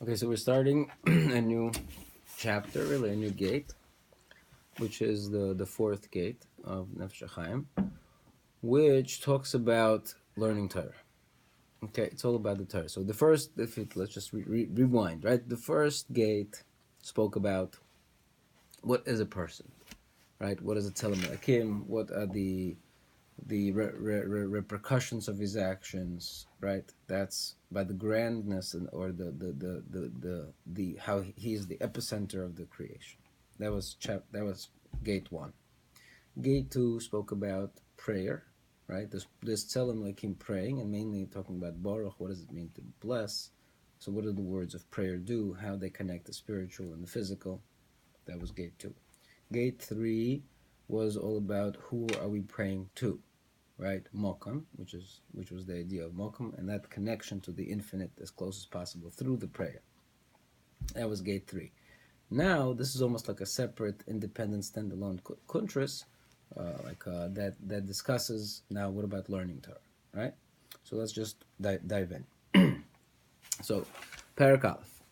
Okay, so we're starting a new chapter, really a new gate, which is the fourth gate of Nefesh HaChaim, which talks about learning Torah. Okay, it's all about the Torah. So the first, let's just rewind, right? The first gate spoke about what is a person, right? What is a Tzelem Elokim? What are the repercussions of his actions, right? That's by the grandness or the how he is the epicenter of the creation. That was gate one. Gate two spoke about prayer, right? This Tzelem Elokim praying, and mainly talking about Baruch. What does it mean to bless? So what do the words of prayer do? How they connect the spiritual and the physical? That was gate two. Gate three was all about who are we praying to, right? Mokum, which was the idea of Mokum, and that connection to the infinite as close as possible through the prayer. That was gate three. Now this is almost like a separate, independent, standalone kuntris, that discusses now what about learning Torah, right? So let's just dive in. So, Parak Aleph.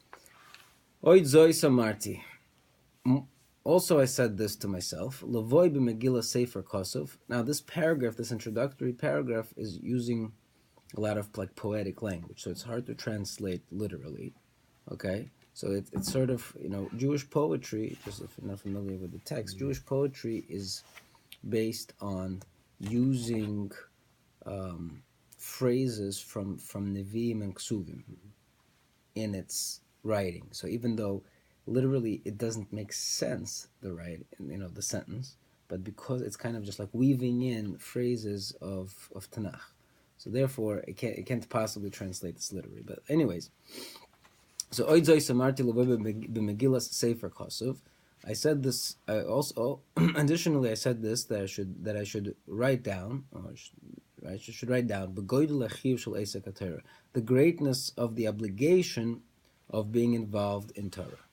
Oid Zoi Samarti. Also, I said this to myself. Lavoy b'Megillah Sefer Kosov. Now, this paragraph, this introductory paragraph, is using a lot of like poetic language, so it's hard to translate literally. Okay, so it's sort of Jewish poetry. Just if you're not familiar with the text, Jewish poetry is based on using phrases from Nevi'im and Ksuvim in its writing. So even though literally it doesn't make sense, the sentence, but because it's kind of just like weaving in phrases of Tanakh, so therefore it can't possibly translate this literally. But anyways, so Oidzoi Samarti Levebe b'Megillas Sefer Kosov. I said this. I also additionally I said this that I should write down, I should write down the greatness of the obligation of being involved in Torah.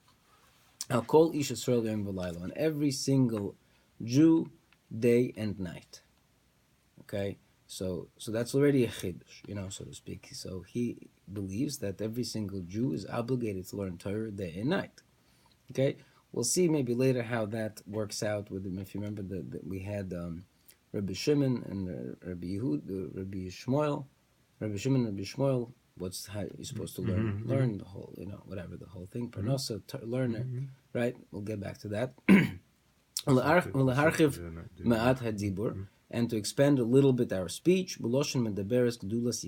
I'll call Ish Yisrael Yom V'Layla, on every single Jew, day and night. Okay, so that's already a chiddush, so to speak. So he believes that every single Jew is obligated to learn Torah day and night. Okay, we'll see maybe later how that works out with him. If you remember that we had Rabbi Shimon and Rabbi Yehud, Rabbi Shmuel, Rabbi Shimon, Rabbi Shmuel. What's how you're supposed to learn the whole, whatever the whole thing. Parnasa, learn it, right? We'll get back to that. And to expand a little bit our speech, Beloshin medaberes gedulas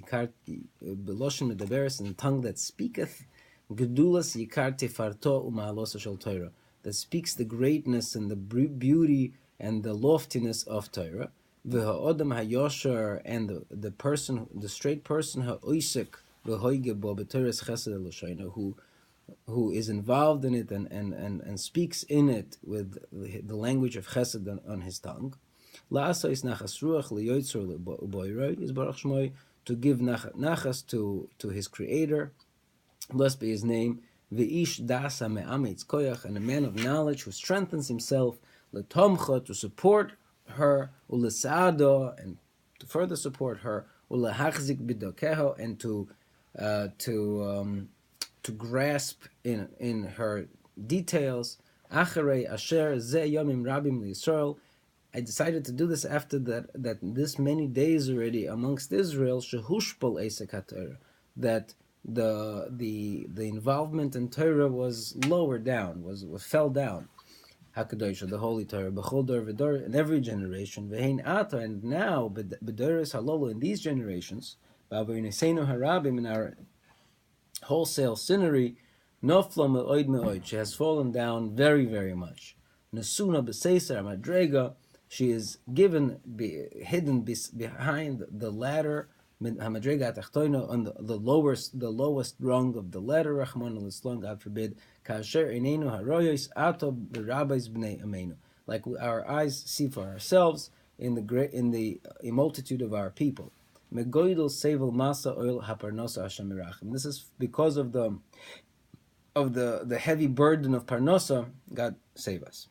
Beloshin medaberes, in the tongue that speaketh, gedulas yikar tefarto uma'alosa shel Torah, that speaks the greatness and the beauty and the loftiness of Torah. V'ha'odam ha'yosher, and the person, the straight person, ha'oisek v'hoige chesed, who is involved in it and speaks in it with the language of chesed on his tongue. La'asais nachas ruach liyotzor u'boiroi is baruch shmoi, to give nachas to his creator, blessed be his name. V'ish dasa me'amitz koyach, and a man of knowledge who strengthens himself, letomcha, to support her, u'lesado, and to further support her, u'lehachzik bidokeho, and to grasp in her details. Acharei asher ze yomim rabim liYisrael. I decided to do this after that this many days already amongst Israel, shehushpol esek haTorah, that the involvement in Torah was lower down, was fell down. HaKadosh, the Holy Torah, b'chol dor v'dor, in every generation, v'hein ata, and now b'doros halolo, in these generations, b'avoneseinu harabim, in our wholesale sinnery, nofla me'oid me'oid, she has fallen down very, very much. Nesuna b'seiser madrega, she is hidden behind the ladder, hamadrega tachtoina, on the lowest rung of the ladder. Rachmana litzlan, God forbid. Kasher inenu haroyos ato b'rabbis b'nei amenu, like our eyes see for ourselves in the multitude of our people. Megoidel sevel masa oil haparnosa Hashem mirachim. This is because of the heavy burden of parnosa. God save us.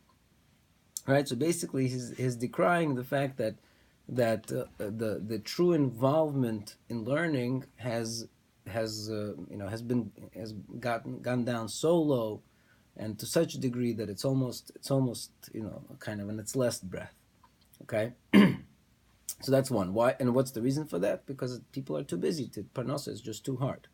Right, so basically, he's decrying the fact that the true involvement in learning has has gone down so low, and to such a degree that it's almost kind of in its last breath. Okay, so that's one. Why, and what's the reason for that? Because people are too busy. Parnasa is just too hard.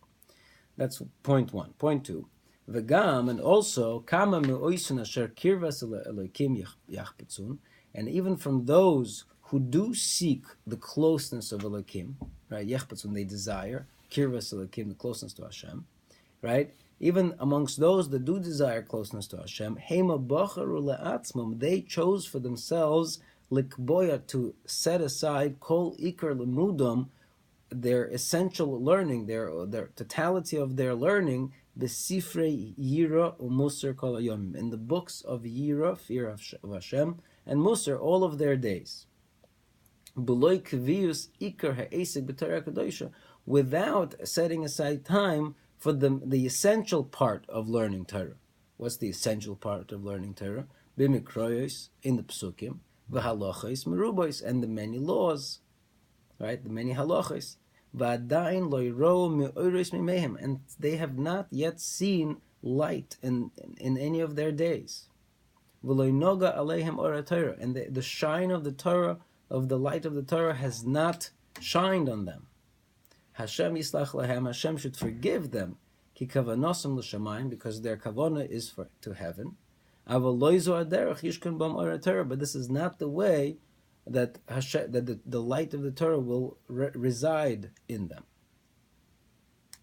That's point one. Point two. V'gam, and also kama me'oisun asher kirvas elokim yachpetzun, and even from those who do seek the closeness of Elokim, right? Yachpetzun, they desire kirvas elokim, the closeness to Hashem, right? Even amongst those that do desire closeness to Hashem, hema bacharu le'atzmam, they chose for themselves likboya, to set aside kol ikar lemudam, their essential learning, their totality of their learning, besifrei yira umusar kol hayom, in the books of yira, fear of Hashem, and musar, all of their days. Beloy kvius ikar ha'esek b'Torah kadosha, without setting aside time for the essential part of learning Torah. What's the essential part of learning Torah? B'mikroyos, in the psukim, v'halachos merubos, and the many laws, right? The many halachos. V'adayin lo yiro me'oros mimehem, and they have not yet seen light in any of their days. V'lo noga aleihem ora Torah, and the shine of the Torah, of the light of the Torah, has not shined on them. Hashem yislach lahem, Hashem should forgive them, ki kavanosam l'shamayim, because their kavanah is to heaven. Aval lo yizo aderech yishkan bam ora Torah, but this is not the way that Hashem, that the light of the Torah will reside in them.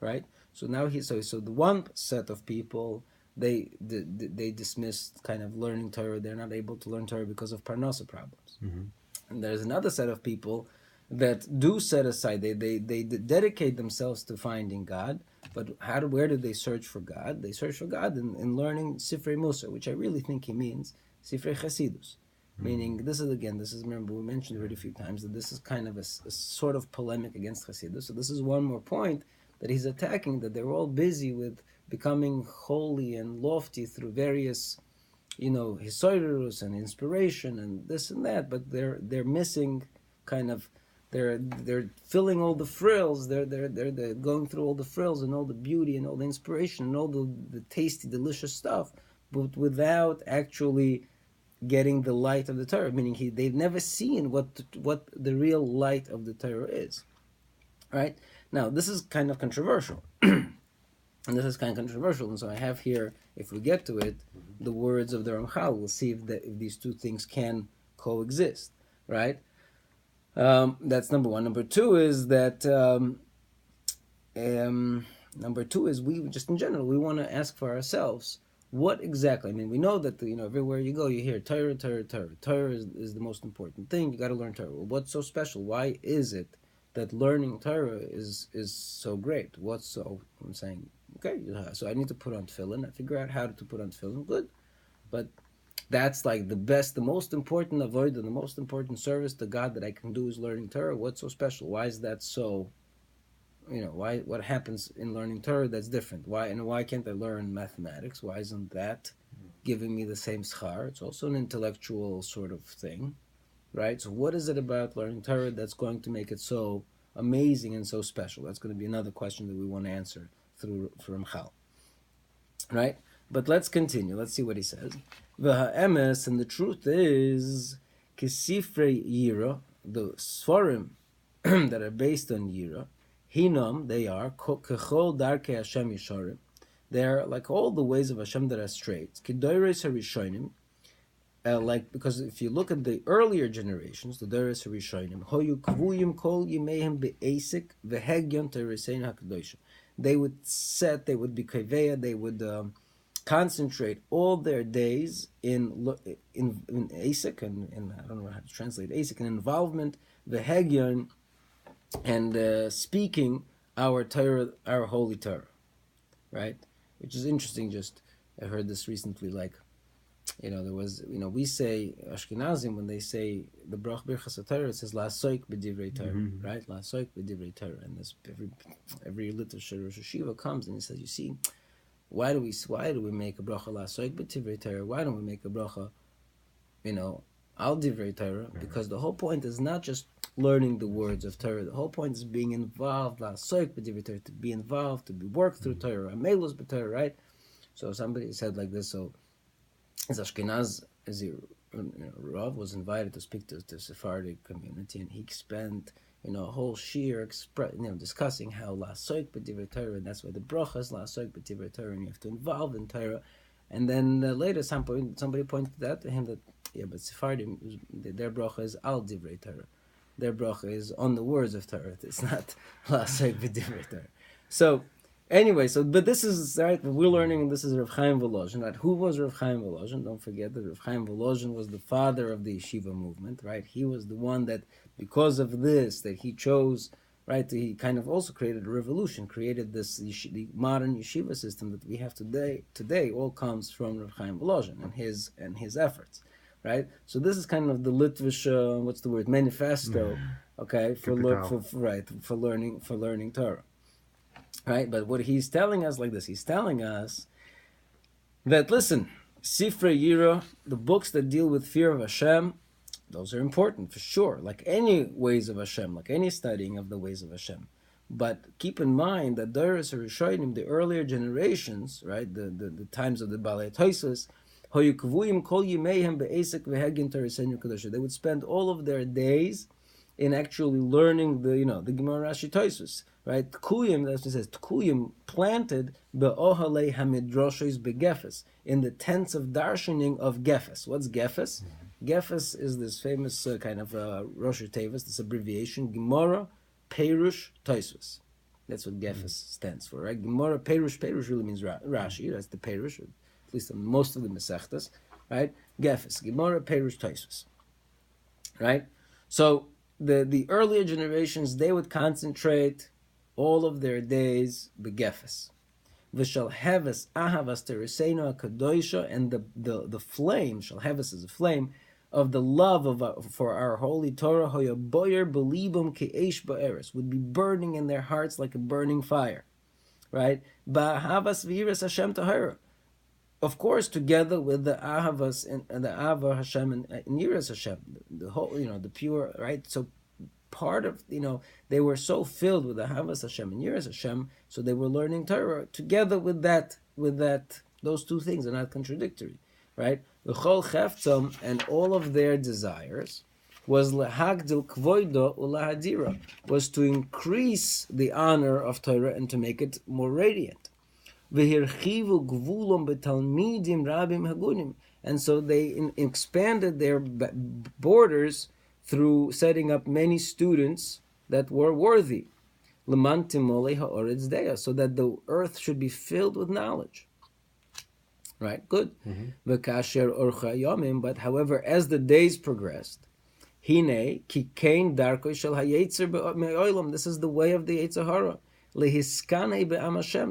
Right? So now so the one set of people, they dismiss kind of learning Torah. They're not able to learn Torah because of parnasa problems. Mm-hmm. And there's another set of people that do set aside. They dedicate themselves to finding God. But where do they search for God? They search for God in learning Sifrei Musa, which I really think he means Sifrei Chasidus. Meaning, remember we mentioned already a few times that this is kind of a sort of polemic against Hasidus. So this is one more point that he's attacking, that they're all busy with becoming holy and lofty through various, hisoirus and inspiration and this and that, but they're missing kind of, they're filling all the frills, they're going through all the frills and all the beauty and all the inspiration and all the tasty, delicious stuff, but without actually getting the light of the Torah, meaning they've never seen what the real light of the Torah is. Right? Now, this is kind of controversial. And so I have here, if we get to it, the words of the Ramchal. We'll see if these two things can coexist. Right? That's number one. Number two is that we just in general, we want to ask for ourselves, what exactly? We know that everywhere you go, you hear Torah, Torah, Torah. Torah is the most important thing. You got to learn Torah. Well, what's so special? Why is it that learning Torah is so great? I'm saying, okay, so I need to put on tefillin. I figure out how to put on tefillin. Good, but that's like the most important avodah, the most important service to God that I can do is learning Torah. What's so special? Why is that so? What happens in learning Torah that's different? Why can't I learn mathematics? Why isn't that giving me the same schar? It's also an intellectual sort of thing, right? So what is it about learning Torah that's going to make it so amazing and so special? That's going to be another question that we want to answer from Chal, right? But let's continue. Let's see what he says. V'ha'emes, and the truth is, kisifrei yira, the svarim that are based on yira, Hinam, they are kechol darkei Hashem yisharim. They are like all the ways of Hashem that are straight. Kidoros harishonim, because if you look at the earlier generations, the doros harishonim, hoyu kvuyim kol yimehem be'asik vehegyon teresein hakadosh. They would be kaveya, they would concentrate all their days in asik, and I don't know how to translate asik, an involvement, vehegyon, and speaking our Torah, our holy Torah, right? Which is interesting. I heard this recently. There was, we say Ashkenazim, when they say the brach birchas Torah, it says la'asoik b'divrei Torah, right? La'asoik b'divrei Torah, and this every literature Rosh Hashiva comes and he says, you see, why do we make a bracha la'asoik b'divrei Torah? Why don't we make a bracha, al divrei Torah, because the whole point is not just learning the words of Torah. The whole point is being involved, la'asok b'divrei Torah, to be involved, to be worked through Torah, amelus b'Torah, right? So somebody said like this, so as Ashkenaz, as Rav was invited to speak to the Sephardic community, and he spent a whole shiur discussing how la'asok b'divrei Torah, and that's why the bracha is la'asok b'divrei Torah, and you have to involve in Torah. And then later, somebody pointed out to him that but Sephardim, their bracha is al divrei Torah. Their bracha is on the words of Torah. It's not la'asok b'divrei Torah. So anyway, but this is right. We're learning. This is Rav Chaim Volozhin. Right? Who was Rav Chaim Volozhin? Don't forget that Rav Chaim Volozhin was the father of the yeshiva movement. Right? He was the one that, because of this, that he chose. Right? He kind of also created a revolution. Created this the modern yeshiva system that we have today. Today, all comes from Rav Chaim Volozhin and his efforts. Right? So this is kind of the Litvish, what's the word, manifesto. Okay, for learning Torah. Right, but what he's telling us like this, he's telling us that, listen, Sifrei Yira, the books that deal with fear of Hashem, those are important for sure, like any ways of Hashem, like any studying of the ways of Hashem. But keep in mind that Doros HaRishonim, the earlier generations, right, the times of the Balei Toisos, they would spend all of their days in actually learning the Gemara Rashi Toisos. Right, Tkuyim, that's what it says. Tkuyim planted be'ohalei hamidroshes begefes, in the tents of darshaning of Gefes. What's Gefes? Gefes is this famous kind of Rosh Tevis, this abbreviation, Gemara Perush Toisos. That's what Gefes stands for, right? Gemara Perush really means Rashi. That's the Perush, at least in most of the Masechtas, right? Gefes, Gemara Perush Toisos, right? So the earlier generations, they would concentrate all of their days begefes. V'shal heves ahavas tereseinu hakadoisha, and the flame, shal heves is a flame, of the love for our holy Torah, hoya boyer belibum ke'esh ba'eres, would be burning in their hearts like a burning fire. Right? Ba'ahavas v'iras Hashem tahara. Of course, together with the ahavas and the ava Hashem and yiras Hashem, the whole, the pure, right? So part of, they were so filled with the Havas Hashem and Yiras Hashem, so they were learning Torah together with that, those two things are not contradictory, right? V'chol cheftzom, and all of their desires was lehagdil kvoido ulahadira, was to increase the honor of Torah and to make it more radiant. V'hirchivu gvulom betalmidim rabim hagunim, and so they expanded their borders through setting up many students that were worthy, so that the earth should be filled with knowledge. Right, good. But however, as the days progressed, this is the way of the Yetzer Hara,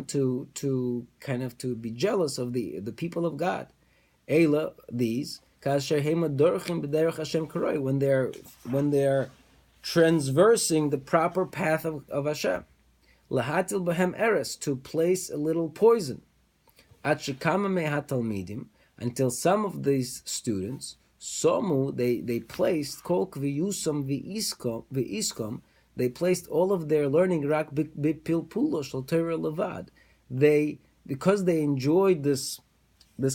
to kind of to be jealous of the people of God. These. When they're transversing the proper path of Hashem, lahatil b'hem eres, to place a little poison, until some of these students somu, they placed kol kviyusam v'iskom, they placed all of their learning rak b'pilpulo shel Torah levad. Because they enjoyed this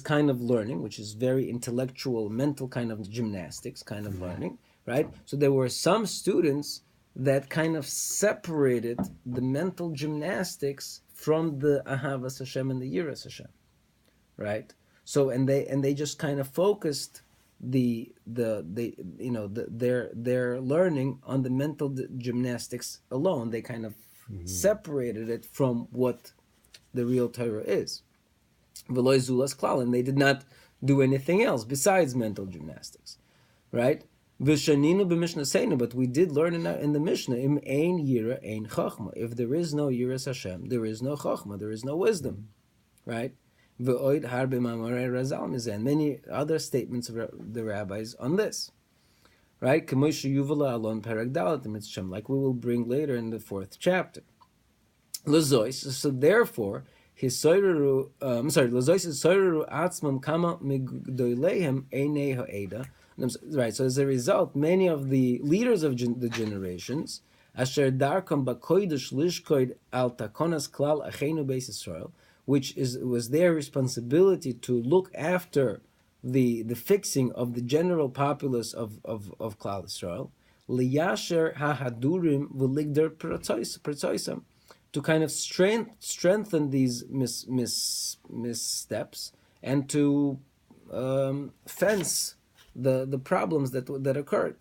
kind of learning, which is very intellectual, mental kind of gymnastics kind of learning, right? So there were some students that kind of separated the mental gymnastics from the Ahavas Hashem and the Yiras Hashem, right? So and they just kind of focused their learning on the mental gymnastics alone. They kind of separated it from what the real Torah is. V'lo zulas klal, and they did not do anything else besides mental gymnastics, right? V'shaninu b'mishnasenu, but we did learn in the Mishnah, im ein yira ein chachma. If there is no yiras Hashem, there is no chachma, there is no wisdom, right? V'oid harbe mamarei razal mizeh, and many other statements of the rabbis on this, right? K'moshe yuvala alon perek dalet mitzvah, like we will bring later in the 4th chapter. L'zois, so therefore, Lazois is soireru atzmam kama migdoilehem einei ha'eda, Right. So as a result, many of the leaders of the generations, asher darkam bakoidish lishkoid al takonas klal achenu beis Israel, which was their responsibility to look after the fixing of the general populace of Klal Israel, liyasher hahadurim v'ligder pretzoisam, to kind of strengthen these missteps and to fence the problems that occurred.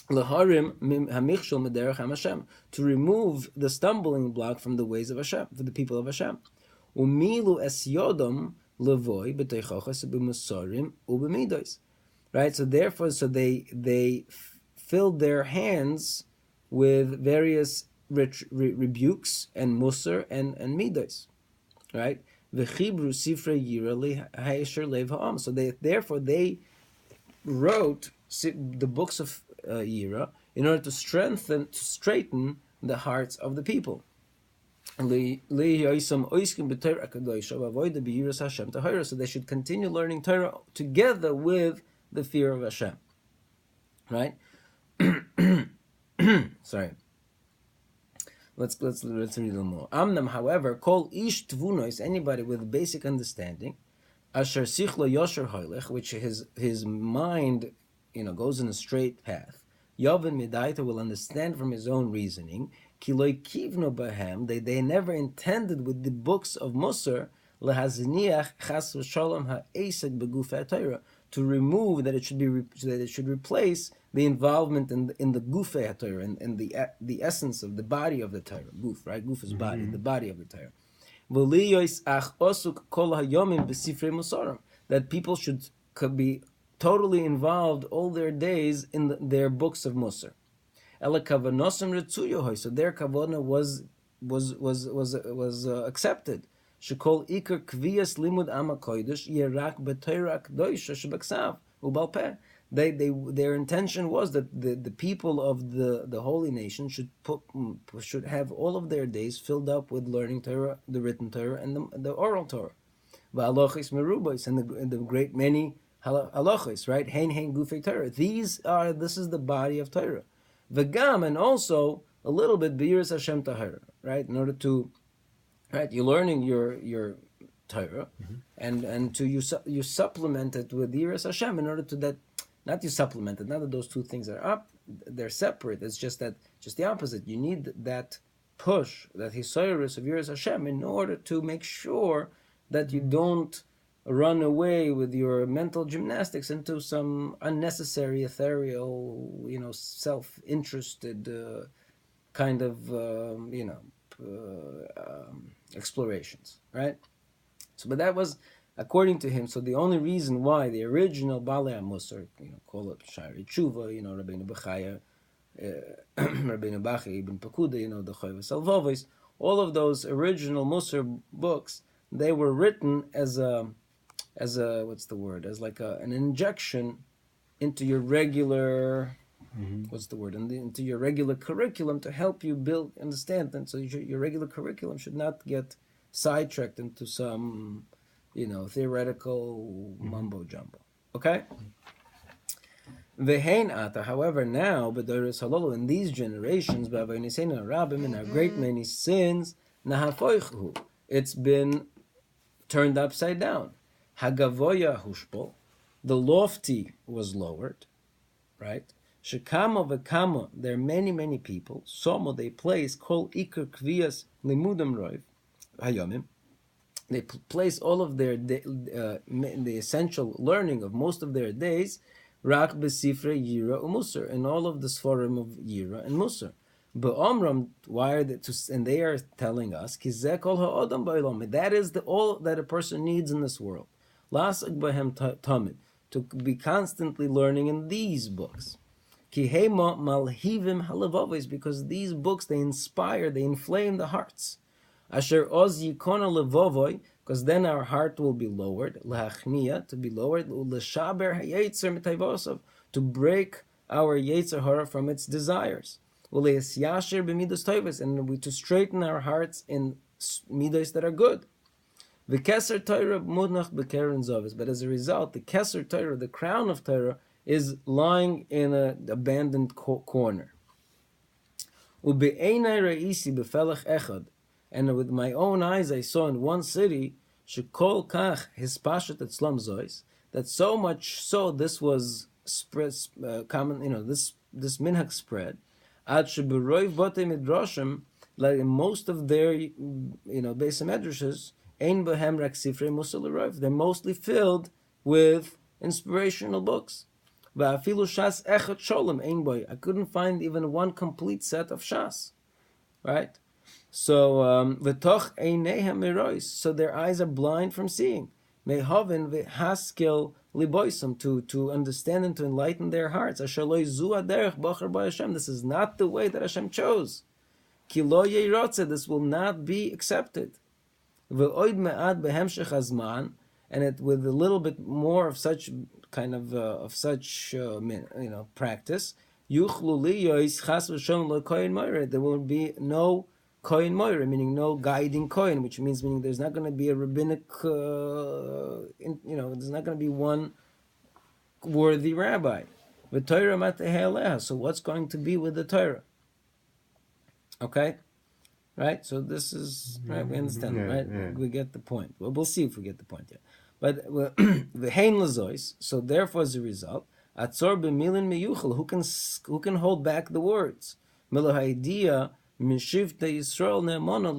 Laharim hamichshol mederech Hashem, to remove the stumbling block from the ways of Hashem, for the people of Hashem. Umilu es yodom levoy b'teichachas b'musarim ub'midos. Right. So therefore, they filled their hands with various rebukes and musar and midos. Right. V'chibru sifrei yira le'ha'esher lev ha'am. So they wrote the books of Yira in order to straighten the hearts of the people. So they should continue learning Torah together with the fear of Hashem. Right? Sorry. Let's read a little more. Amnam, however, kol ish tvunos, anybody with basic understanding, asher sichlo yosher hoylech, which his mind, goes in a straight path. Yovin Midaita will understand from his own reasoning. Kiloi kivno bahem, they never intended with the books of Musar lehazniach chas v'shalom ha'esek begufei Torah, to remove that it should replace the involvement in the gufei Torah, in the essence of the body of the Torah. Guf, right? Guf is body, the body of the Torah. V'liyos ach osuk kol hayomim b'sifrei musarim, that people could be totally involved all their days in their books of Musar. Ela kavanosam retzuyohoy, so their kavana was accepted. Shekol ikar kviyas limud ama kodesh yerak b'Torah k'doisha shebaksav ubal peh. Their intention was that the people of the holy nation should have all of their days filled up with learning Torah, the written Torah, and the oral Torah. V'alochis merubos, and the great many halachos, right? Hein gufei Torah. This is the body of Torah. V'gam, and also a little bit b'yiras Hashem tahara, right? In order to, right, you're learning your Torah, and you supplement it with yiras Hashem in order to that. Not you supplement it. Not that those two things are they're separate. It's just the opposite. You need that push, that hisoyrus of yiras Hashem, in order to make sure that you don't run away with your mental gymnastics into some unnecessary, ethereal, self-interested kind of, explorations, right? So, but that was, according to him, so the only reason why the original Balei HaMusar, call it Shari Tshuva, Rabbeinu Bechaya, Rabbeinu Bachya, Ibn Pakuda, the Chovos Halevavos, all of those original Musar books, they were written as a what's the word? As like an injection into your regular, into your regular curriculum to help you understand. And so your regular curriculum should not get sidetracked into some, theoretical mumbo jumbo. Okay? Vehein ata, however, now, b'doros halolu, in these generations, b'avonisenu rabim, in our great many sins, nahafoichu, it's been turned upside down. Hagavoya hushpol, the lofty was lowered, right? Shekamo v'kamo, there are many, many people. Somo, they place kol ikar kviyas limudam roiv hayomim. They place all of their the essential learning of most of their days rak b'sifrei Yira u'Musar, in all of the sforim of Yira and Musar. Ba'omram, why are they and they are telling us kizeh kol ha'odam ba'olam, that is all that a person needs in this world. Lasik b'hem tamid, to be constantly learning in these books. Ki heima malhivim halevavos, because these books, they inspire, they inflame the hearts. Asher oz yikona levavoy, because then our heart will be lowered. Lahachniya, to be lowered. L'shaber hayetzer mitayvosov, to break our yetzer hara from its desires. U'le'esyasher b'midos toivos, and to straighten our hearts in midos that are good. The Keser Torah mudnach b'keren zovis, but as a result, the Keser Torah, the crown of Torah, is lying in an abandoned corner. Ube'enai re'isi befelach echad, and with my own eyes I saw in one city, shekol kach hispashet etzlam zois, that so much so this was spread, common, this minhag spread, ad sheberoiv batei midrashim, like in most of their, Beis Medrashes, ein behem rak sifrei musa l'roiv, they're mostly filled with inspirational books. Va'afilu shas echad sholem ein boy. I couldn't find even one complete set of shas, right? So v'toch eineihem mirois, so their eyes are blind from seeing. Mehavin v'haskel liboisam, to understand and to enlighten their hearts. Asher lo zu aderech bocher by Hashem. This is not the way that Hashem chose. Ki lo yeirotze, this will not be accepted. V'oid me'ad behemshech hazman, and it with a little bit more of such kind of practice, yuchlu liyois chas v'shon lo kohen moira, there will be no kohen moira, meaning no guiding kohen, which meaning there's not going to be a rabbinic, there's not going to be one worthy rabbi. V'toira matehei, so what's going to be with the Torah? Okay, right? So this is right. We understand, right? Yeah. We get the point. Well, we'll see if we get the point yet. But v'hein lazois. So therefore, as a result, atzor b'milin meyuchel. Who can hold back the words? Milo ha'idea mishivtei Yisrael ne'amona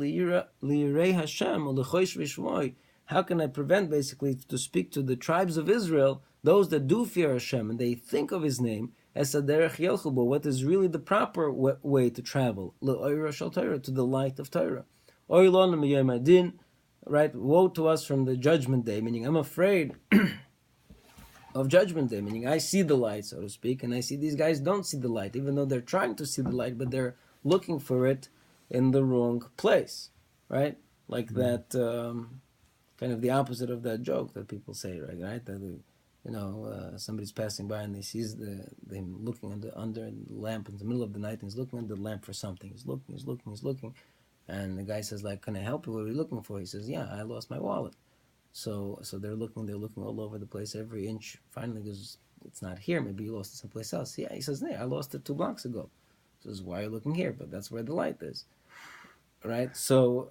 liyirei Hashem u'lechosh v'shmoi. How can I prevent, basically, to speak to the tribes of Israel, those that do fear Hashem and they think of His name, as a derech yelchubo, what is really the proper way to travel, le'oira shel Torah, to the light of Torah. Oy lonu miyom adin, right? Woe to us from the judgment day, meaning I'm afraid of judgment day, meaning I see the light, so to speak, and I see these guys don't see the light, even though they're trying to see the light, but they're looking for it in the wrong place, right? Like that, kind of the opposite of that joke that people say, right? That somebody's passing by and he sees him looking under the lamp in the middle of the night, and he's looking under the lamp for something. He's looking. And the guy says, like, can I help you? What are you looking for? He says, yeah, I lost my wallet. So they're looking all over the place, every inch. Finally goes, it's not here. Maybe you lost it someplace else. Yeah, he says, I lost it 2 blocks ago. He says, why are you looking here? But that's where the light is, right? So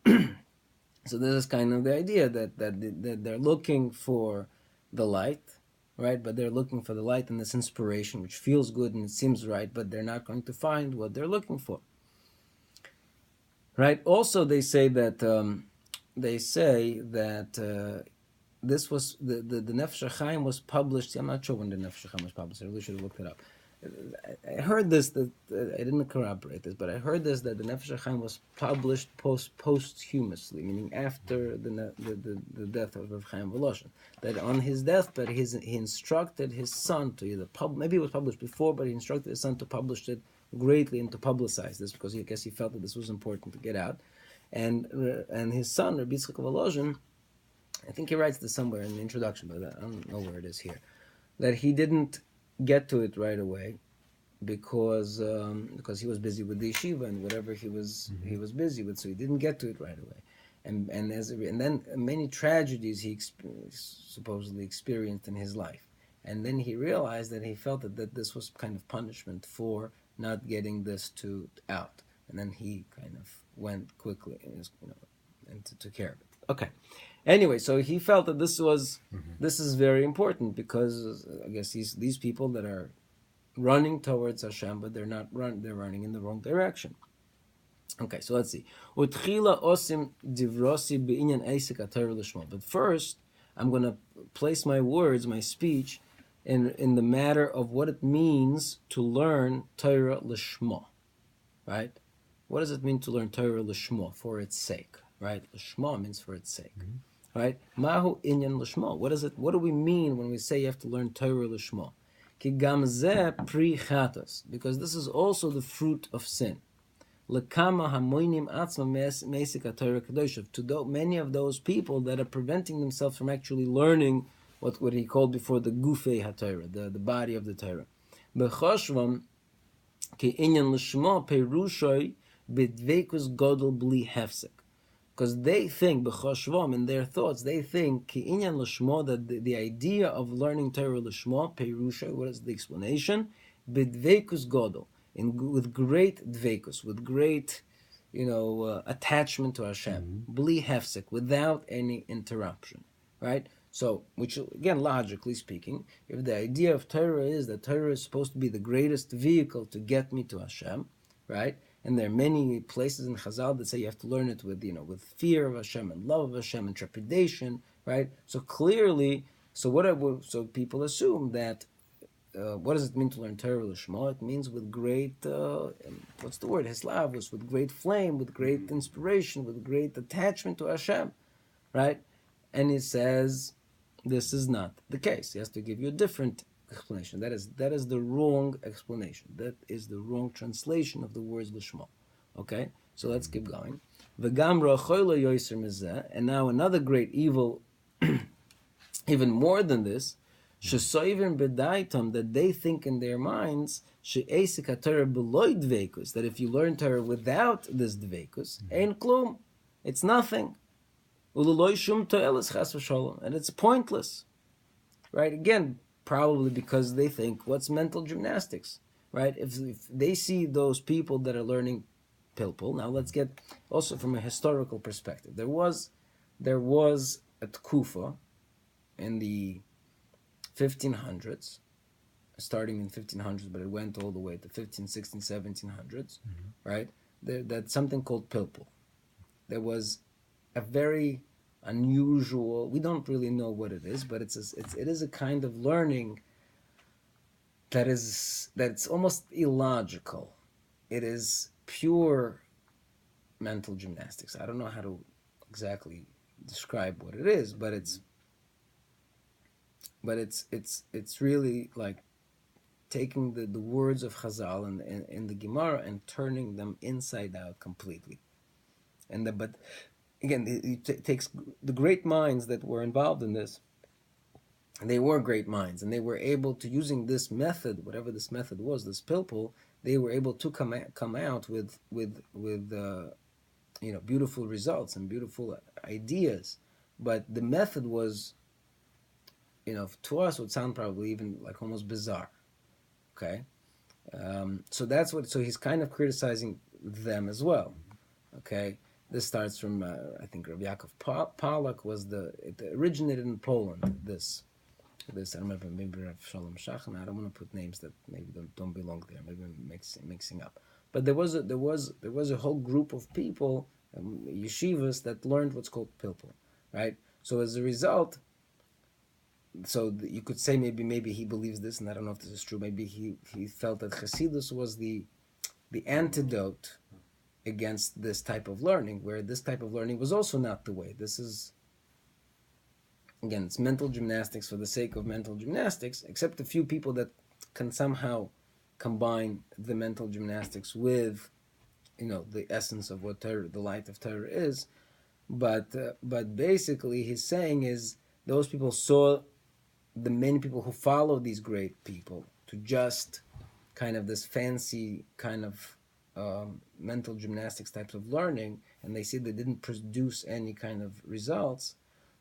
this is kind of the idea that they're looking for the light, right? But they're looking for the light and this inspiration, which feels good and it seems right, but they're not going to find what they're looking for. Right. Also, they say that this was the Nefesh HaChaim was published. I'm not sure when the Nefesh HaChaim was published. I really should have looked it up. I heard this, that I didn't corroborate this, but I heard this, that the Nefesh HaChaim was published posthumously, meaning after the death of Rav Chaim Voloshin. That on his deathbed, he instructed his son to either maybe it was published before, but he instructed his son to publish it greatly and to publicize this, because I guess he felt that this was important to get out. And his son, Rabbi Yitzchak Voloshin, I think he writes this somewhere in the introduction, but I don't know where it is here, that he didn't get to it right away because he was busy with the yeshiva and whatever he was busy with, so he didn't get to it right away. And then many tragedies he supposedly experienced in his life. And then he realized that he felt that this was kind of punishment for not getting this out. And then he kind of went quickly and took care of it. Okay. Anyway, so he felt that this is very important, because I guess these people that are running towards Hashem, but they're running in the wrong direction. Okay, so let's see. But first, I'm going to place my words, my speech, in the matter of what it means to learn Torah Lishma, right? What does it mean to learn Torah Lishma? For its sake, right? Lishma means for its sake, right? Mahu inyan Lishma. What do we mean when we say you have to learn Torah Lishma? Ki gam zeh pri chatos, because this is also the fruit of sin. Lekama hamoinim atzma meisik Torah kadosh, to many of those people that are preventing themselves from actually learning what he called before the gufei haTorah, the body of the Torah. Bechoshvam ki inyan lishma perushoy b'dveikus godol bli hefsek. Because they think, b'choshvom, in their thoughts, they think, ki inyan l'shmo, that the idea of learning Torah l'shmo, perusha, what is the explanation? B'dveikus godol, with great dveikus, with great, attachment to Hashem, bli hefsek, without any interruption, right? So, which again, logically speaking, if the idea of Torah is that Torah is supposed to be the greatest vehicle to get me to Hashem, right? And there are many places in Chazal that say you have to learn it with, with fear of Hashem and love of Hashem and trepidation, right? So clearly, so people assume that, what does it mean to learn Torah L'Shmo? It means with great, what's the word? Hislavus, with great flame, with great inspiration, with great attachment to Hashem, right? And he says, this is not the case. He has to give you a different explanation. That is the wrong explanation. That is the wrong translation of the words L'Shmo. Okay? So let's keep going. And now another great evil, even more than this, that they think in their minds that if you learn Torah without this dveikus, ein klum, it's nothing. And it's pointless. Right? Again, probably because they think, what's mental gymnastics? Right? If they see those people that are learning pilpul, now let's get also from a historical perspective. There was a tkufa in the 1500s, starting in 1500s, but it went all the way to 15, 16, 1700s, right? That's something called pilpul. There was a very unusual, we don't really know what it is, but it is a kind of learning that's almost illogical. It is pure mental gymnastics. I don't know how to exactly describe what it is, but it's really like taking the words of Chazal in the Gemara and turning them inside out completely. But again, it takes the great minds that were involved in this. And they were great minds, and they were able to, using this method, whatever this method was, this pilpul, they were able to come out with beautiful results and beautiful ideas. But the method was, to us would sound probably even like almost bizarre. Okay, so that's what. So he's kind of criticizing them as well. Okay, this starts from I think Rabbi Yaakov Pollack it originated in Poland. This I remember, maybe Rav Shalom Shachan. I don't want to put names that maybe don't belong there. Maybe I'm mixing up. But there was a whole group of people, yeshivas, that learned what's called pilpul, right? So as a result, you could say maybe he believes this, and I don't know if this is true. Maybe he felt that Chassidus was the antidote against this type of learning, where this type of learning was also not the way. This is, again, it's mental gymnastics for the sake of mental gymnastics, except a few people that can somehow combine the mental gymnastics with, the essence of what Torah, the light of Torah is. But basically, he's saying is those people saw the many people who follow these great people to just kind of this fancy kind of mental gymnastics types of learning, and they see they didn't produce any kind of results.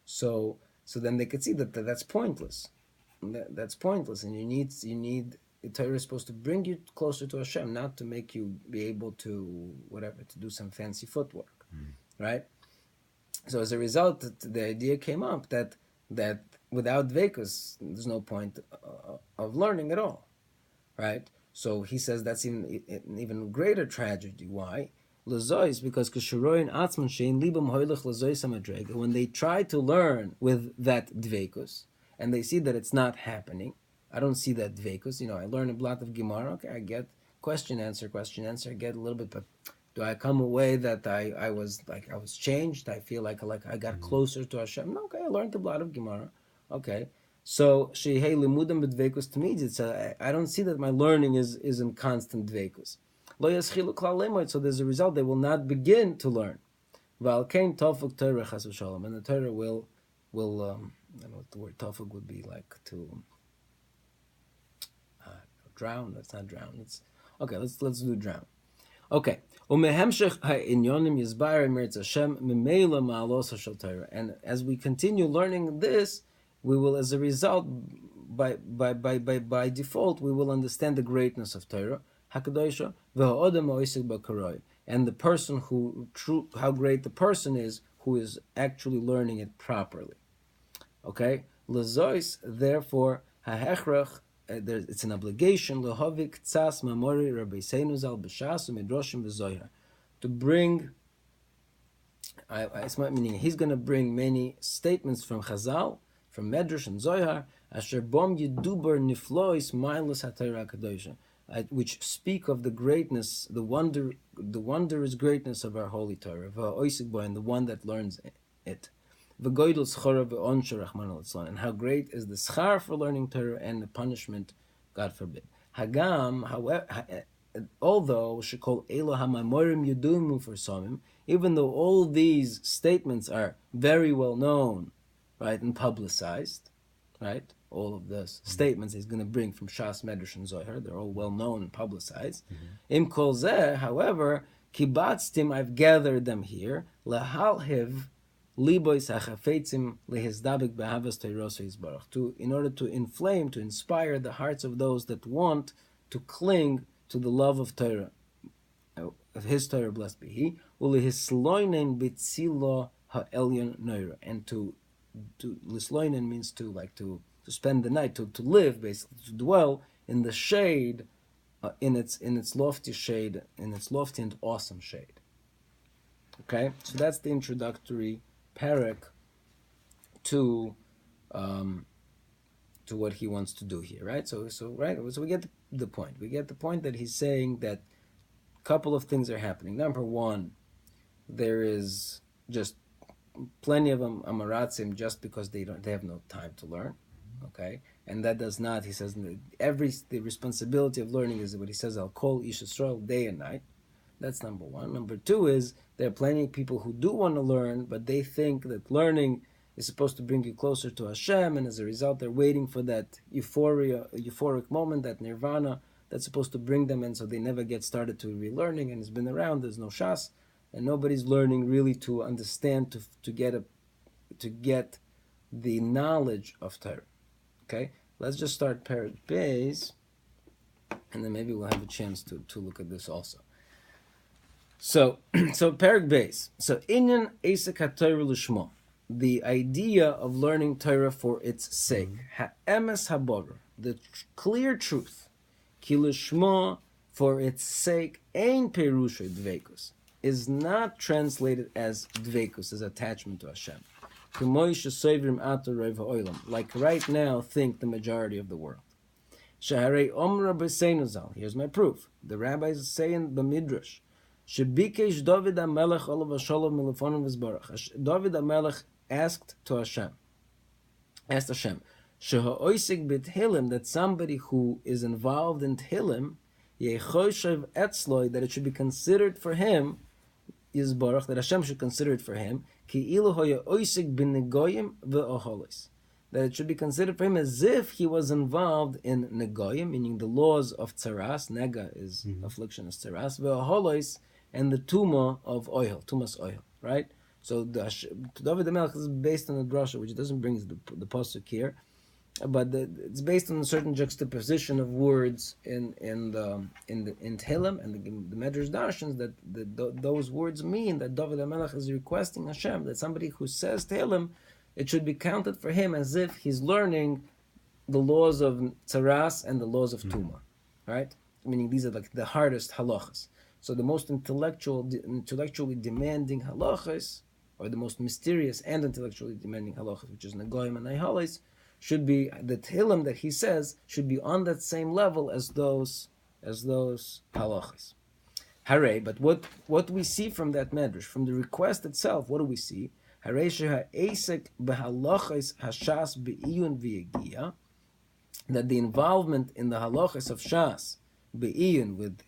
So then they could see that that's pointless. That's pointless, and you need Torah is supposed to bring you closer to Hashem, not to make you be able to to do some fancy footwork, right? So as a result, the idea came up that without dveikus, there's no point of learning at all, right? So he says that's an even greater tragedy. Why? Because when they try to learn with that dveikus, and they see that it's not happening, I don't see that dveikus. I learn a lot of Gemara. Okay, I get question answer. I get a little bit, but do I come away that I was changed? I feel like I got closer to Hashem. No, okay, I learned a lot of Gemara. Okay, so shehei limudam b'dveikus tamid. I don't see that my learning is in constant dveikus. Lo yaschilu klal lemod. So there's a result. They will not begin to learn. V'al kein tofuk Torah chas v'shalom, and the Torah will I don't know what the word tofuk would be, like to drown. That's not drown. It's okay. Let's do drown. Okay. Umehemshech ha'inyonim yizbar eretz Hashem memela ma'alos hashel Torah. And as we continue learning this, we will, as a result, by default, we will understand the greatness of Torah, Hakadosha, v'ha'odem ha'osek b'karoi, and the person how great the person is who is actually learning it properly. Okay, lezois, therefore, ha'hechrach, it's an obligation, lehovik tzas mamori rabbeinu zal b'shas u'midroshim v'zohar, to bring. It's not meaning he's going to bring many statements from Chazal, from Medrash and Zohar, asher bom yeduber niflois milas haTorah kadosha, which speak of the greatness, the wondrous greatness of our holy Torah, and the one that learns it. And how great is the schar for learning Torah and the punishment, God forbid. Hagam, however, although shekol elo hamamorim yudumu for samim, even though all these statements are very well known, right, and publicized, right, all of the statements he's going to bring from Shas, Medrash, and Zohar, they're all well known and publicized. Im kol zeh, however, kibatztim, I've gathered them here, lahalhiv libois hachafetzim lehizdabik behavas teiroso yisbarach, in order to inflame, to inspire the hearts of those that want to cling to the love of Torah, of his Torah, blessed be he, ulehisloinen bitzilo ha'elyon noira, and to lisloinen means to spend the night, to live, basically, to dwell in the shade, in its lofty shade, in its lofty and awesome shade. Okay, so that's the introductory parak to what he wants to do here, right? So we get the point. We get the point that he's saying that a couple of things are happening. Number one, there is just plenty of amaratzim just because they have no time to learn, okay? And that does not, he says, the responsibility of learning is what he says, I'll call Ish Yisrael day and night. That's number one. Number two is there are plenty of people who do want to learn, but they think that learning is supposed to bring you closer to Hashem, and as a result, they're waiting for that euphoric moment, that nirvana that's supposed to bring them in, so they never get started to relearning, and it's been around, there's no shas, and nobody's learning really to understand, to get the knowledge of Torah. Okay? Let's just start Perek Beis, and then maybe we'll have a chance to look at this also. So Perek Beis. So Inyan Esek HaTorah L'Shmo, the idea of learning Torah for its sake. Ha'emes haborah, the clear truth. Ki L'Shmo, for its sake, ein perusha dveikus, is not translated as dveikus, as attachment to Hashem. Like right now, think the majority of the world. Shaharei Omra B'Seinu Zal. Here's my proof. The rabbis say in the Midrash, Shebikesh David HaMelech Olav HaSholov Milefonim V'Zbarach. David HaMelech asked Hashem, Sheho'oisik b'Thilim, that somebody who is involved in Thilim, Yechoshev Etzloi, that it should be considered for him, Yizbarach, that Hashem should consider it for him, Ki ilu hoya oisik b'negoyim v'oholis, that it should be considered for him as if he was involved in negoyim, meaning the laws of tzaras. Nega is affliction, is tzaras, v'oholis, and the tuma of oil, tumas oil, right? So David HaMelech is based on a drasha, which doesn't bring the pasuk here, but it's based on a certain juxtaposition of words in Tehillim and the Medrash Darshans, that those words mean that David HaMelech is requesting Hashem that somebody who says Tehillim, it should be counted for him as if he's learning the laws of Tzaras and the laws of Tuma, right? Meaning these are like the hardest halachas. So the most intellectually demanding halachas, or the most mysterious and intellectually demanding halachas, which is Negoyim and Naihalis, should be, the Tehillim that he says should be on that same level as those halachas. Hare, but what we see from that medrash, from the request itself, what do we see? Hare sheha esek behalachas hashas beiyun v'yegia, that the involvement in the halachas of shas beiyun with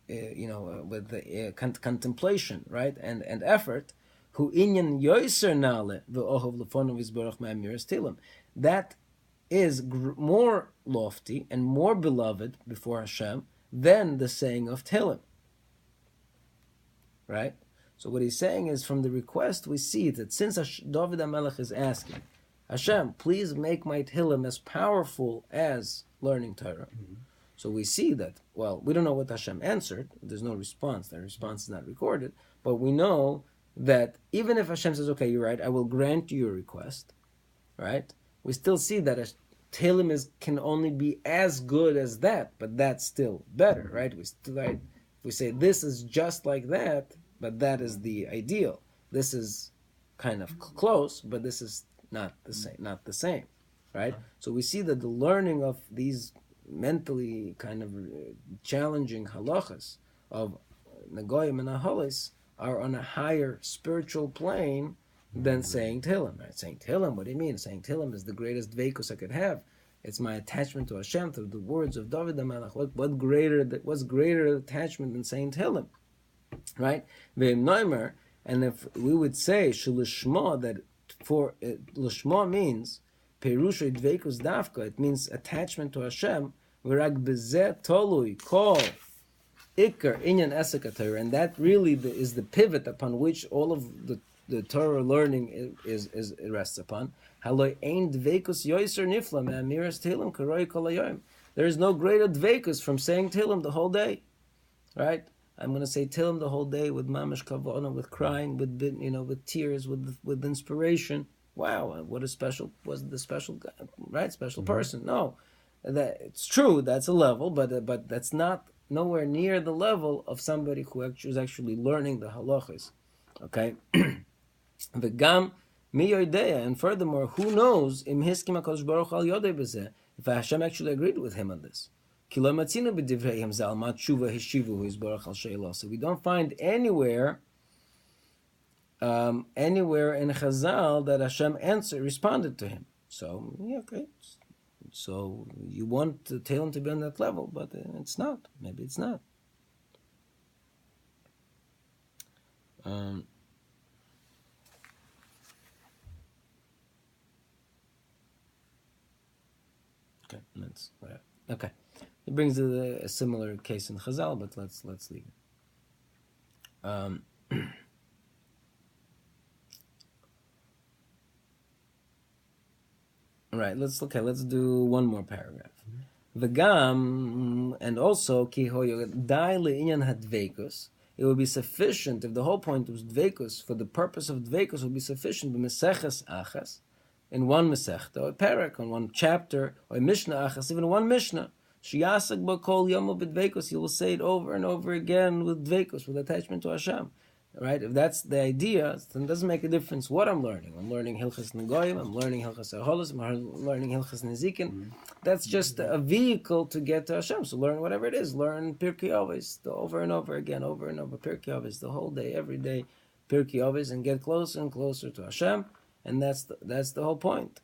the contemplation, right, and effort, hu inyan yoiser nale v'ohov lefonav yizbarach me'amiras Tehillim, that is more lofty and more beloved before Hashem than the saying of Tehillim. right? So what he's saying is, from the request, we see that since David HaMelech is asking, Hashem, please make my Tehillim as powerful as learning Torah. So we see that, well, we don't know what Hashem answered. There's no response. The response is not recorded. But we know that even if Hashem says, okay, you're right, I will grant you your request, right? We still see that Tehillim can only be as good as that, but that's still better, right? We say this is just like that, but that is the ideal. This is kind of close, but this is not the same, right? So we see that the learning of these mentally kind of challenging halachas of Nagoyim and Aholis are on a higher spiritual plane than saying Tehillim. Right? Saying Tehillim, what do you mean? Saying Tehillim is the greatest dveikus I could have. It's my attachment to Hashem through the words of David HaMelech. What's greater attachment than saying Tehillim? Right? And if we would say Shulishma, that for Lishma means Perusha Dveikus Dafka, it means attachment to Hashem, Virag Bezet Tolui, Kol, Ikar, Inyan Esek Torah, and that really is the pivot upon which all of the Torah learning is rests upon. Haloi Ein Dveikus Yoiser Nifla, Me'amiras Tehillim, Karoi Kol Hayoim. There is no greater Dveikus from saying Tehillim the whole day, right? I'm going to say Tehillim the whole day with mamash kavana, with crying, with tears, with inspiration. Wow, what a special guy, right? Special person. No, that it's true. That's a level, but that's not nowhere near the level of somebody who is actually learning the halachas. Okay, the gam miyodeya, and furthermore, who knows im hiskim hakadosh baruch hu al yodei bezeh, if Hashem actually agreed with him on this. So we don't find anywhere in Chazal that Hashem responded to him. So, yeah, okay. So you want the Tehillim to be on that level, but it's not. Maybe it's not. Okay, that's whatever. Okay. It brings a similar case in Chazal, but let's leave it. Right. Let's do one more paragraph. V'gam, and also ki dai le'inyan hadveikus. It would be sufficient if the whole point was dveikus, for the purpose of dveikus would be sufficient b'meseches achas, in one mesechta, or a parak, in one chapter, or a mishnah achas, even one mishnah. Shiyasak b'kol yomo b'dveikus. You will say it over and over again with dveikus, with attachment to Hashem. Right? If that's the idea, then it doesn't make a difference what I'm learning. I'm learning Hilchas Nagoyim, I'm learning Hilchas Aholos, I'm learning Hilchas Nezikin. That's just a vehicle to get to Hashem. So learn whatever it is. Learn Pirkei Avos over and over again, over and over. Pirkei Avos the whole day, every day. Pirkei Avos, and get closer and closer to Hashem. And that's the whole point.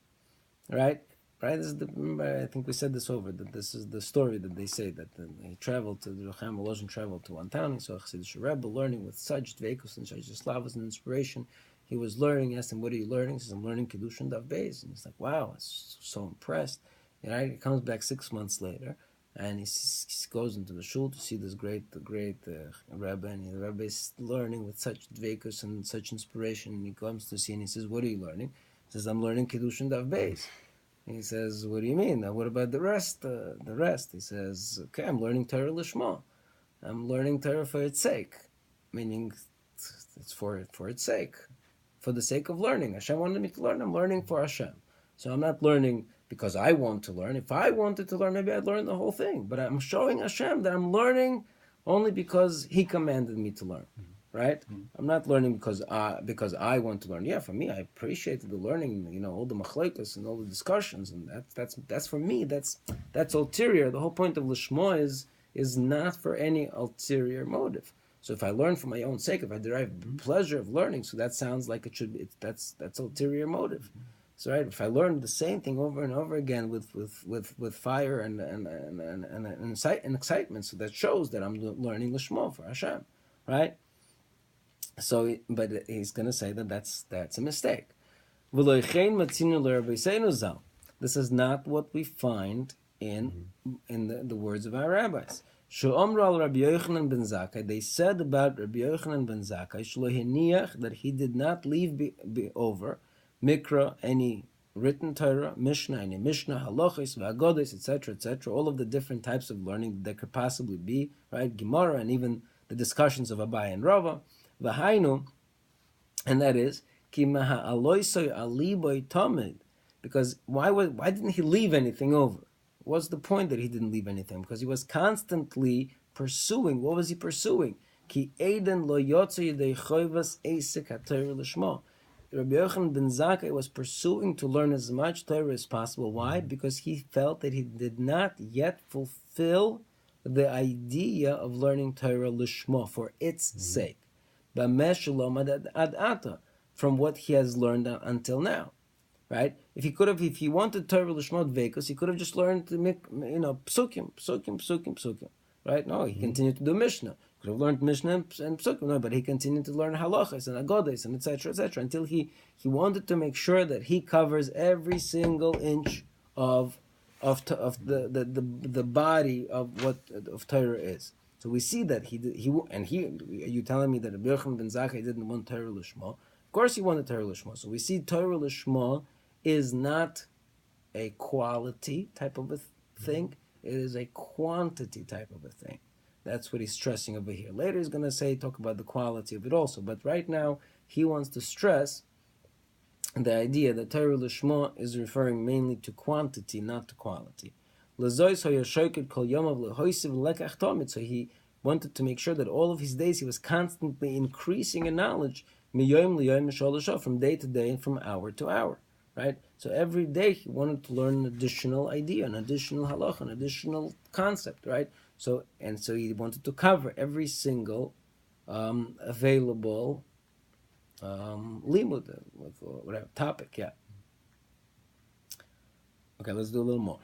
Right? Right? Remember, I think we said this over, that this is the story that they say that he traveled to, the HaChaim Volozhin traveled to one town, he saw a Chassidish Rebbe learning with such dveikus and such slavas and inspiration. He was learning, asked him, what are you learning? He says, I'm learning Kiddushin Daf Beis. And he's like, wow, I was so impressed. And he comes back 6 months later, and he goes into the shul to see this great Rebbe, and the Rebbe is learning with such dveikus and such inspiration, and he comes to see, and he says, what are you learning? He says, I'm learning Kiddushin Daf Beis. He says, what do you mean? Now, what about the rest? He says, okay, I'm learning Torah Lishma. I'm learning Torah for its sake. Meaning, it's for its sake. For the sake of learning. Hashem wanted me to learn. I'm learning for Hashem. So I'm not learning because I want to learn. If I wanted to learn, maybe I'd learn the whole thing. But I'm showing Hashem that I'm learning only because He commanded me to learn. Right? I'm not learning because I want to learn. Yeah, for me, I appreciated the learning, all the machlekes and all the discussions, and that's for me. That's ulterior. The whole point of lishma is not for any ulterior motive. So if I learn for my own sake, if I derive pleasure of learning, so that sounds like it should be. That's ulterior motive. So right, if I learn the same thing over and over again with fire and excitement, so that shows that I'm learning lishma for Hashem, right? So, but he's going to say that that's a mistake. This is not what we find in the words of our rabbis. She'omru al Rabbi Yochanan ben Zakkai, they said about Rabbi Yochanan ben Zakkai, shelo hiniach, that he did not leave over Mikra, any written Torah, Mishnah, any Mishnah, Halachos, V'agodos, etc., all of the different types of learning that there could possibly be, right? Gemara, and even the discussions of Abai and Rava, V'hainu, and that is, Ki maha aloisoi aliboy tamid, because why didn't he leave anything over? What's the point that he didn't leave anything? Because he was constantly pursuing. What was he pursuing? Ki eden lo yotze yedei choivas eisek haTorah lishmo. Rabbi Yochanan ben Zakkai was pursuing to learn as much Torah as possible. Why? Because he felt that he did not yet fulfill the idea of learning Torah lishmo, for its sake. From what he has learned until now. Right? If he wanted Torah l'shmot vekos, he could have just learned to make, psukim. Right? No, he continued to do Mishnah. Could have learned Mishnah and psukim. No, but he continued to learn halachas and agodes and etc., until he wanted to make sure that he covers every single inch of the body of what of Torah is. So we see that you telling me that Rabbi Yochanan ben Zakkai didn't want Torah l'shmo? Of course he wanted Torah l'shmo. So we see Torah l'shmo is not a quality type of a thing. It is a quantity type of a thing. That's what he's stressing over here. Later he's going to talk about the quality of it also. But right now he wants to stress the idea that Torah l'shmo is referring mainly to quantity, not to quality. So he wanted to make sure that all of his days he was constantly increasing in knowledge from day to day and from hour to hour. Right? So every day he wanted to learn an additional idea, an additional halach, an additional concept, right? So he wanted to cover every single available limud, whatever topic, yeah. Okay, let's do a little more.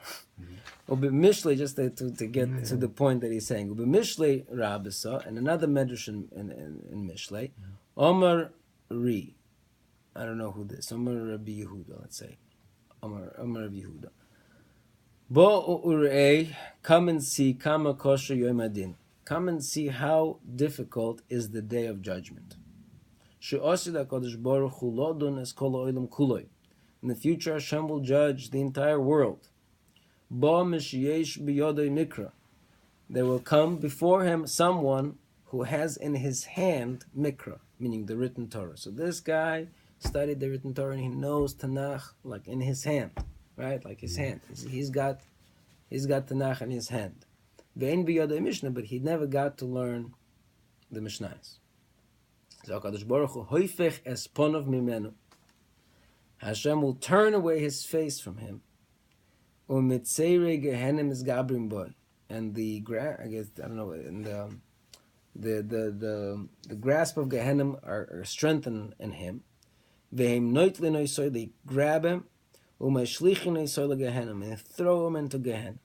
Mishlei, just to get to the point that he's saying. Mishlei Rabisa, and another medrash in Mishlei, Omar Ri. I don't know who this. Omar Rabbi Yehuda, let's say. Omar Rabbi Yehuda. Bo urei, come and see kama kosher yom adin. Come and see how difficult is the day of judgment. She'osid HaKadosh Baruch Hu lo dun es kol ha'olam kuloi. In the future, Hashem will judge the entire world. Bo mishiyesh biyodei mikra. There will come before him someone who has in his hand mikra, meaning the written Torah. So this guy studied the written Torah and he knows Tanakh like in his hand, right? Like his hand. He's got Tanakh in his hand. Ve'en biyodei Mishnah, but he never got to learn the Mishnahs. So HaKadosh Baruch Hu hoifech es ponov mimenu. Hashem will turn away his face from him. U'mitzeirei gehenim is gabrim boy, and the grasp of Gehenim are strengthened in him. Ve'hem noitli noisoy, they grab him. U'mashlichin noisoy leGehenim, and throw him into Gehenim.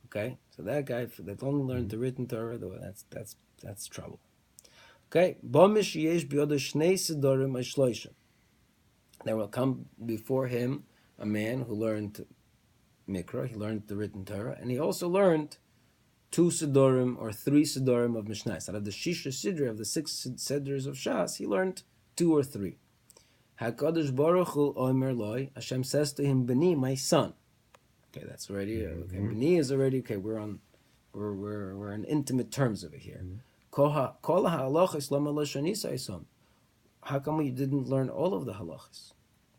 Okay, so that guy that only learned the written Torah, that's trouble. Okay, bomish yesh biyodei shnei sidorim ashloisha. There will come before him a man who learned Mikra, he learned the written Torah, and he also learned 2 Sidorim or 3 Sidorim of Mishnah. Out of the Shisha Sidri, of the 6 Sidrs of Shas, he learned 2 or 3. HaKadosh Baruch Hu Omer Loi, Hashem says to him, Beni, my son. Okay, that's already, okay, Beni is already, okay, we're in intimate terms over here. Kol ha'halachos lama lo shanisa isom. How come you didn't learn all of the halachas?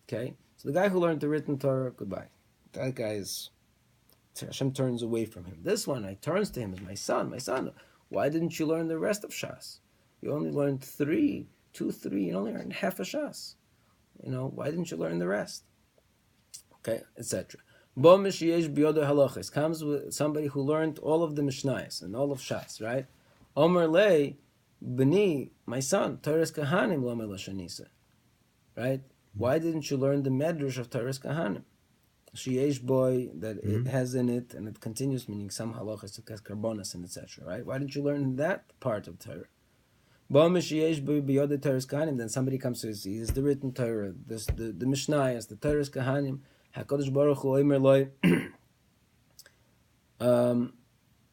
Okay, so the guy who learned the written Torah, goodbye. That guy is, Hashem turns away from him. This one, I turns to him as my son. Why didn't you learn the rest of Shas? You only learned 3, you only learned half a Shas. Why didn't you learn the rest? Okay, etc. Bo mishiyesh biyodo halachas comes with somebody who learned all of the Mishnayos and all of Shas, right? Omer lei, Beni, my son, Torah's Kahanim lo meloshanisa. Right? Why didn't you learn the medrash of Torah's Kahanim? Sheyesh boy, that it has in it, and it continues, meaning some halachas, it has karbonas and etc. Right? Why didn't you learn that part of Torah? Then somebody comes to see is the written Torah, the Mishnayos, the Torah's Kahanim. HaKadosh Baruch Hu Omer Loi.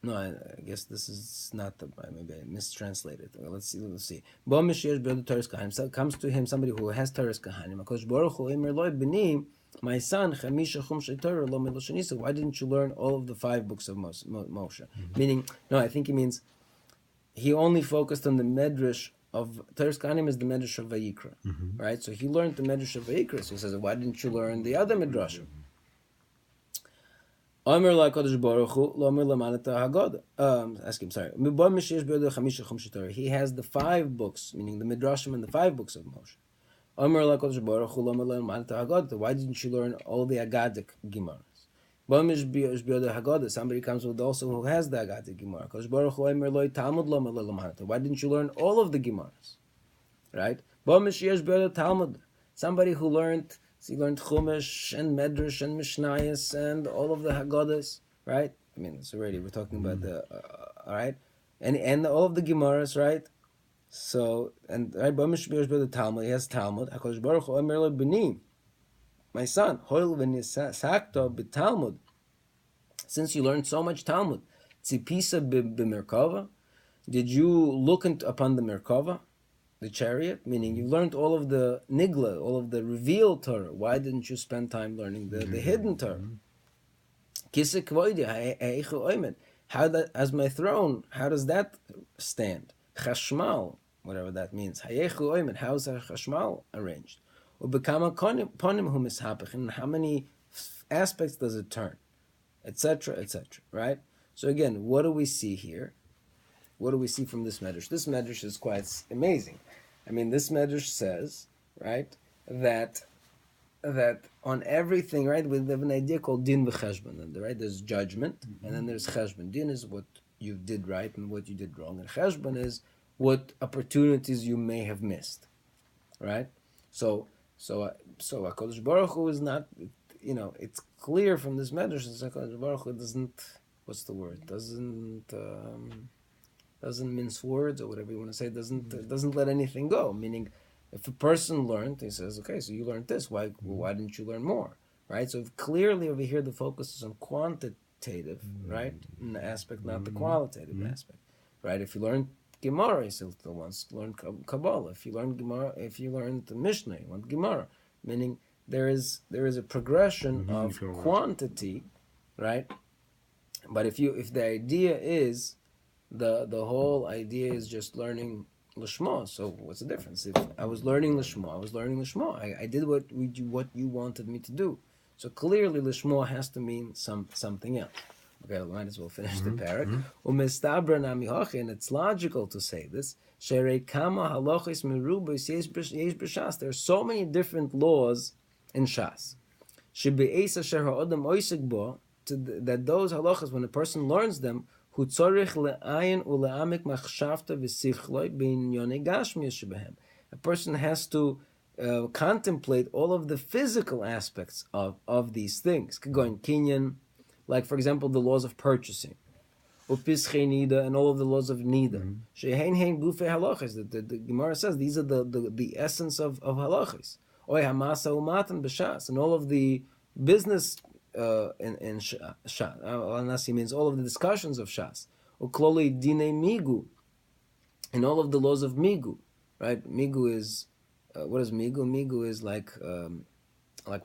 No, I guess this is not the. Maybe I mistranslated. Well, let's see. Let's see. Bo Mashiach be'odu Torah's kahanim. So comes to him somebody who has Torah's kahanim. Hakadosh Baruch Hu Emer Loi B'ni, my son, Chamisha Chum Torah Lo Meloshanisa. Why didn't you learn all of the 5 books of Moshe? Meaning, no, I think he means he only focused on the medrash of Torah's kahanim is the medrash of Vayikra, right? So he learned the medrash of Vayikra. So he says, why didn't you learn the other medrashim? Omer la Kodesh Baruch Hu, lo omer la manata haggadah. Ask him, sorry. He has the 5 books, meaning the Midrashim and the 5 books of Moshe. Omer la Kodesh Baruch Hu, lo omer la manata haggadah. Why didn't you learn all the Aggadic Gemaras? Somebody comes with also who has the Aggadic Gemara. Kodesh Baruch Hu, omer lo Talmud, lo omer la manata. Why didn't you learn all of the Gemaras? Right? Talmud. Somebody who learned. So he learned Chumash and Medrash and Mishnayos and all of the Haggadahs, right? I mean, it's already, we're talking about the, all right? And all of the Gemaras, right? So, and right, the Talmud, he has Talmud. HaKadosh Baruch Hu Omer Lo B'ni, my son, Hoil v'nisakto b'Talmud. Since you learned so much Talmud, Tzipisa b'Merkava, did you look upon the Merkava? The chariot, meaning you learned all of the nigla, all of the revealed Torah. Why didn't you spend time learning the hidden Torah? How that, as my throne, how does that stand? Chashmal, whatever that means. How is chashmal arranged? And how many aspects does it turn? Etc., etc., right? So again, what do we see here? What do we see from this medrash? This medrash is quite amazing. I mean, this medrash says, right, that on everything, right, we have an idea called din v'cheshbon, right? There's judgment, and then there's cheshbon. Din is what you did right and what you did wrong, and cheshbon is what opportunities you may have missed, right? So HaKadosh Baruch Hu is not, it's clear from this medrash that HaKadosh Baruch Hu doesn't, what's the word? Doesn't mince words or whatever you want to say, doesn't let anything go. Meaning, if a person learned, he says, okay, so you learned this, why didn't you learn more? Right? So clearly over here the focus is on quantitative, right? In the aspect, not the qualitative aspect. Right? If you learn Gemara, he still wants to learn Kabbalah. If you learn Gemara, if you learn the Mishnah, you want Gemara. Meaning there is a progression of quantity, right? But if the idea is the whole idea is just learning Lishma. So what's the difference? If I was learning Lishma, I did what you wanted me to do. So clearly Lishma has to mean something else. Okay, I might as well finish the parak. And it's logical to say this. There are so many different laws in Shas. That those halachas, when a person learns them, a person has to contemplate all of the physical aspects of these things. Going kinyan, like for example the laws of purchasing, and all of the laws of nida. The Gemara says these are the essence of halachas. And all of the business in Shas. Anasi means all of the discussions of Shas. Ukloli dine migu, and all of the laws of migu, right? Migu is what is migu? Migu is like when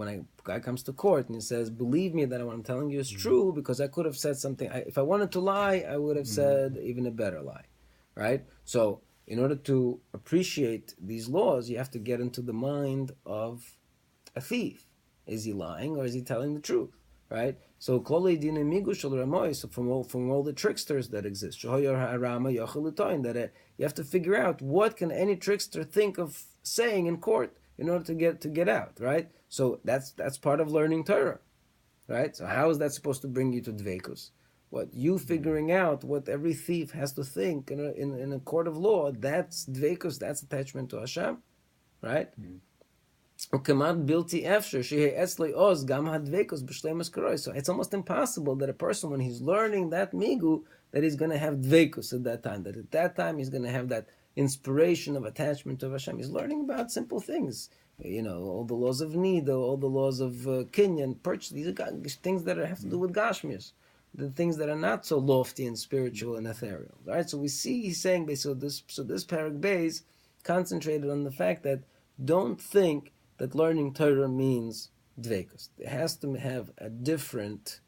a guy comes to court and he says, "Believe me that what I'm telling you is true, because I could have said something. If I wanted to lie, I would have said even a better lie," right? So, in order to appreciate these laws, you have to get into the mind of a thief. Is he lying or is he telling the truth? Right? So from all the tricksters that exist, that you have to figure out what can any trickster think of saying in court in order to get out, right? So that's part of learning Torah. Right? So how is that supposed to bring you to dveikus? What you figuring out what every thief has to think in a court of law, that's dveikus, that's attachment to Hashem, right? So it's almost impossible that a person, when he's learning that migu, that he's going to have dveikus at that time. That at that time he's going to have that inspiration of attachment to Hashem. He's learning about simple things, all the laws of nida, all the laws of kinyan, purchase. These are things that have to do with gashmius. the things that are not so lofty and spiritual and ethereal. Right? So we see he's saying basically this Parak Beis concentrated on the fact that don't think that learning Torah means dveikus. It has to have a different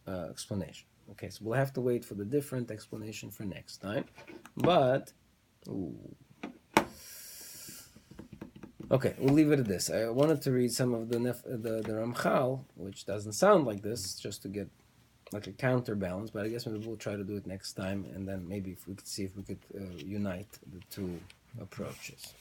explanation. Okay, so we'll have to wait for the different explanation for next time. But okay, we'll leave it at this. I wanted to read some of the Ramchal, which doesn't sound like this, just to get like a counterbalance. But I guess maybe we'll try to do it next time, and then maybe if we could see if we could unite the two approaches.